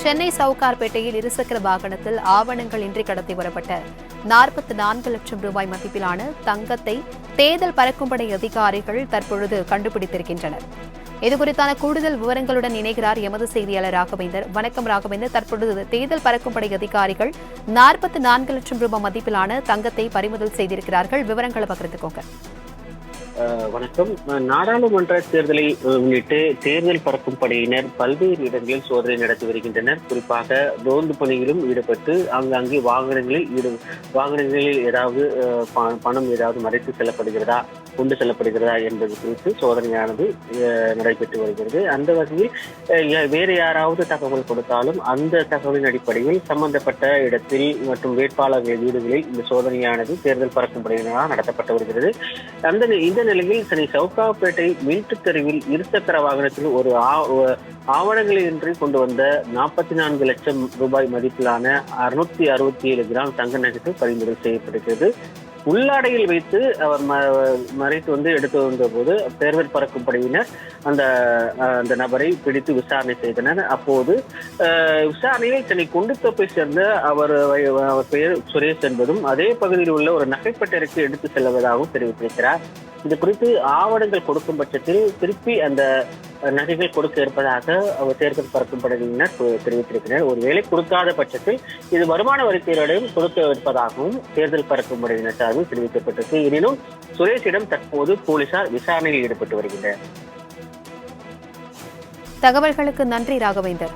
சென்னை சவுகார்பேட்டையில் இருசக்கர வாகனத்தில் ஆவணங்கள் இன்றி கடத்தி வரப்பட்ட 44 லட்சம் ரூபாய் மதிப்பிலான தங்கத்தை தேர்தல் பறக்கும்படை அதிகாரிகள் தற்பொழுது கண்டுபிடித்திருக்கின்றனர். இதுகுறித்தான கூடுதல் விவரங்களுடன் இணைகிறார் எமது செய்தியாளர் ராகவேந்தர். வணக்கம் ராகவேந்தர். தற்பொழுது தேர்தல் பறக்கும்படை அதிகாரிகள் 44 லட்சம் ரூபாய் மதிப்பிலான தங்கத்தை பறிமுதல் செய்திருக்கிறார்கள். விவரங்களை பகிர்ந்துக்கோங்க. வணக்கம். நாடாளுமன்ற தேர்தலை முன்னிட்டு தேர்தல் பறக்கும் படையினர் பல்வேறு இடங்களில் சோதனை நடத்தி வருகின்றனர். குறிப்பாக ரோந்து பணியிலும் ஈடுபட்டு அங்கங்கே வாகனங்களில் ஏதாவது பணம் ஏதாவது மறைத்து செல்லப்படுகிறதா, கொண்டு செல்லப்படுகிறதா என்பது குறித்து சோதனையானது நடைபெற்று வருகிறது. அந்த வகையில் வேறு யாராவது தகவல் கொடுத்தாலும் அந்த தகவலின் அடிப்படையில் சம்பந்தப்பட்ட இடத்தில் மற்றும் வேட்பாளர்கள் வீடுகளில் இந்த சோதனையானது தேர்தல் பறக்கும் படையினரால் நடத்தப்பட்டு வருகிறது. இந்த நிலையில் சென்னை சவுகார்பேட்டை மில்ட் தெருவில் இருசக்கர வாகனத்தில் ஒரு ஆவணங்களின்றி கொண்டு வந்த 44 லட்சம் ரூபாய் மதிப்பிலான 667 கிராம் தங்க நகைகள் பறிமுதல் செய்யப்படுகிறது. உள்ளாடையில் வைத்து அவர் மறைத்து எடுத்து வந்த போது தேர்தல் பறக்கும் படையினர் அந்த நபரை பிடித்து விசாரணை செய்தனர். அப்போது விசாரணையில் சென்னை குண்டுத்தோப்பை சேர்ந்த அவர் பெயர் சுரேஷ் என்பதும் அதே பகுதியில் உள்ள ஒரு நகைப்பட்டறைக்கு எடுத்து செல்வதாகவும் தெரிவித்திருக்கிறார். இது குறித்து ஆவணங்கள் கொடுக்கும் பட்சத்தில் திருப்பி அந்த நகைகள் கொடுக்க இருப்பதாக அவர் தேர்தல் பறக்கும் படையினர் தெரிவித்திருக்கிறார். ஒருவேளை கொடுக்காத பட்சத்தில் இது வருமான வரித்துறையிடம் கொடுக்க இருப்பதாகவும் தேர்தல் பறக்கும் படையினர் சார்பில் தெரிவிக்கப்பட்டிருக்கு. எனினும் சுரேஷிடம் தற்போது போலீசார் விசாரணையில் ஈடுபட்டு வருகின்றனர். தகவல்களுக்கு நன்றி ராகவேந்தர்.